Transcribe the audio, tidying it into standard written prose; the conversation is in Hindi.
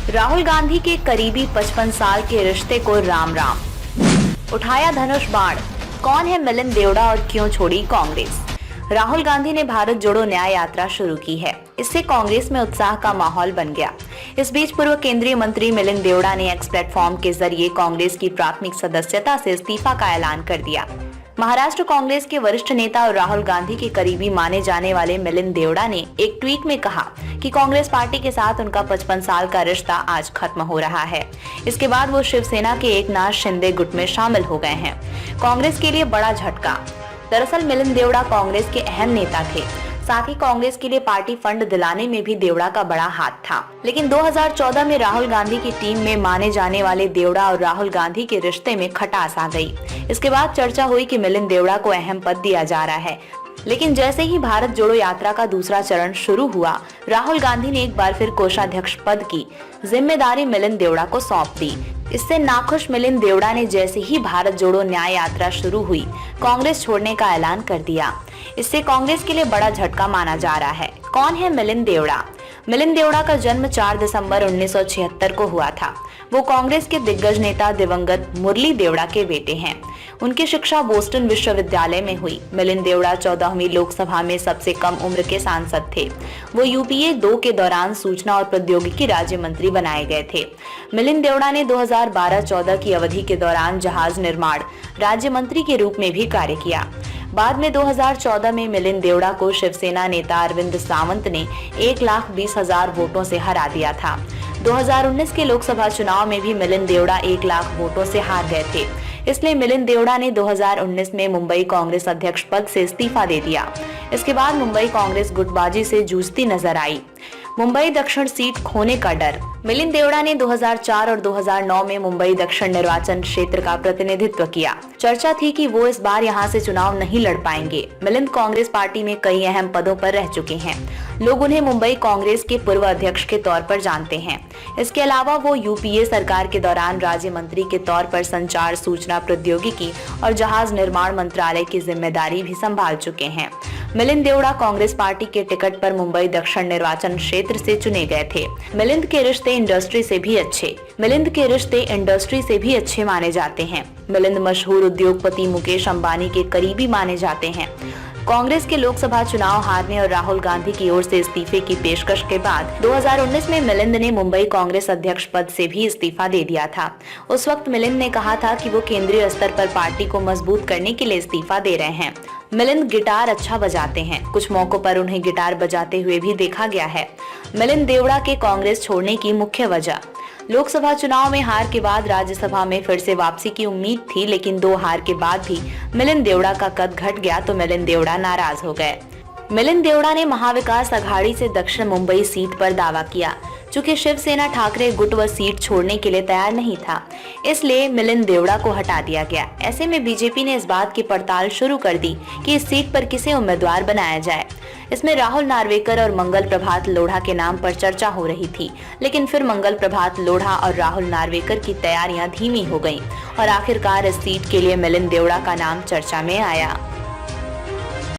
राहुल गांधी के करीबी 55 साल के रिश्ते को राम राम। उठाया धनुष बाण, कौन है मिलिंद देवड़ा और क्यों छोड़ी कांग्रेस। राहुल गांधी ने भारत जोड़ो न्याय यात्रा शुरू की है। इससे कांग्रेस में उत्साह का माहौल बन गया। इस बीच पूर्व केंद्रीय मंत्री मिलिंद देवड़ा ने एक्स प्लेटफॉर्म के जरिए कांग्रेस की प्राथमिक सदस्यता से इस्तीफा का ऐलान कर दिया। महाराष्ट्र कांग्रेस के वरिष्ठ नेता और राहुल गांधी के करीबी माने जाने वाले मिलिंद देवड़ा ने एक ट्वीट में कहा कि कांग्रेस पार्टी के साथ उनका 55 साल का रिश्ता आज खत्म हो रहा है। इसके बाद वो शिवसेना के एकनाथ शिंदे गुट में शामिल हो गए हैं। कांग्रेस के लिए बड़ा झटका। दरअसल मिलिंद देवड़ा कांग्रेस के अहम नेता थे। साथ ही कांग्रेस के लिए पार्टी फंड दिलाने में भी देवड़ा का बड़ा हाथ था। लेकिन 2014 में राहुल गांधी की टीम में माने जाने वाले देवड़ा और राहुल गांधी के रिश्ते में खटास आ गई। इसके बाद चर्चा हुई कि मिलिंद देवड़ा को अहम पद दिया जा रहा है। लेकिन जैसे ही भारत जोड़ो यात्रा का दूसरा चरण शुरू हुआ, राहुल गांधी ने एक बार फिर कोषाध्यक्ष पद की जिम्मेदारी मिलिंद देवड़ा को सौंप दी। इससे नाखुश मिलिंद देवड़ा ने जैसे ही भारत जोड़ो न्याय यात्रा शुरू हुई, कांग्रेस छोड़ने का ऐलान कर दिया। इससे कांग्रेस के लिए बड़ा झटका माना जा रहा है। कौन है मिलिंद देवड़ा? मिलिंद देवड़ा का जन्म 4 दिसंबर 1976 को हुआ था। वो कांग्रेस के दिग्गज नेता दिवंगत मुरली देवड़ा के बेटे हैं। उनकी शिक्षा बोस्टन विश्वविद्यालय में हुई। मिलिंद देवड़ा 14वीं लोकसभा में सबसे कम उम्र के सांसद थे। वो यूपीए 2 के दौरान सूचना और प्रौद्योगिकी राज्य मंत्री बनाए गए थे। मिलिंद देवड़ा ने 2012-14 की अवधि के दौरान जहाज निर्माण राज्य मंत्री के रूप में भी कार्य किया। बाद में 2014 में मिलिंद देवड़ा को शिवसेना नेता अरविंद सावंत ने 1,20,000 वोटों से हरा दिया था। 2019 के लोकसभा चुनाव में भी मिलिंद देवड़ा 1 लाख वोटों से हार गए थे। इसलिए मिलिंद देवड़ा ने 2019 में मुंबई कांग्रेस अध्यक्ष पद से इस्तीफा दे दिया। इसके बाद मुंबई कांग्रेस गुटबाजी से जूझती नजर आई। मुंबई दक्षिण सीट खोने का डर। मिलिंद देवड़ा ने 2004 और 2009 में मुंबई दक्षिण निर्वाचन क्षेत्र का प्रतिनिधित्व किया। चर्चा थी कि वो इस बार यहां से चुनाव नहीं लड़ पाएंगे। मिलिंद कांग्रेस पार्टी में कई अहम पदों पर रह चुके हैं। लोग उन्हें मुंबई कांग्रेस के पूर्व अध्यक्ष के तौर पर जानते हैं। इसके अलावा वो यूपीए सरकार के दौरान राज्य मंत्री के तौर पर संचार, सूचना प्रौद्योगिकी और जहाज निर्माण मंत्रालय की जिम्मेदारी भी संभाल चुके हैं। मिलिंद देवड़ा कांग्रेस पार्टी के टिकट पर मुंबई दक्षिण निर्वाचन क्षेत्र से चुने गए थे। मिलिंद के रिश्ते इंडस्ट्री से भी अच्छे माने जाते हैं। मिलिंद मशहूर उद्योगपति मुकेश अंबानी के करीबी माने जाते हैं। कांग्रेस के लोकसभा चुनाव हारने और राहुल गांधी की ओर से इस्तीफे की पेशकश के बाद 2019 में मिलिंद ने मुंबई कांग्रेस अध्यक्ष पद से भी इस्तीफा दे दिया था। उस वक्त मिलिंद ने कहा था कि वो केंद्रीय स्तर पर पार्टी को मजबूत करने के लिए इस्तीफा दे रहे हैं। मिलिंद गिटार अच्छा बजाते हैं। कुछ मौकों पर उन्हें गिटार बजाते हुए भी देखा गया है। मिलिंद देवड़ा के कांग्रेस छोड़ने की मुख्य वजह। लोकसभा चुनाव में हार के बाद राज्यसभा में फिर से वापसी की उम्मीद थी, लेकिन 2 हार के बाद भी मिलिंद देवड़ा का कद घट गया तो मिलिंद देवड़ा नाराज हो गए। मिलिंद देवड़ा ने महाविकास अघाड़ी से दक्षिण मुंबई सीट पर दावा किया। चूंकि शिवसेना ठाकरे गुट व सीट छोड़ने के लिए तैयार नहीं था, इसलिए मिलिंद देवड़ा को हटा दिया गया। ऐसे में बीजेपी ने इस बात की पड़ताल शुरू कर दी कि इस सीट पर किसे उम्मीदवार बनाया जाए। इसमें राहुल नार्वेकर और मंगल प्रभात लोढ़ा के नाम पर चर्चा हो रही थी, लेकिन फिर मंगल प्रभात लोढ़ा और राहुल नार्वेकर की तैयारियां धीमी हो गईं और आखिरकार इस सीट के लिए मिलिंद देवड़ा का नाम चर्चा में आया।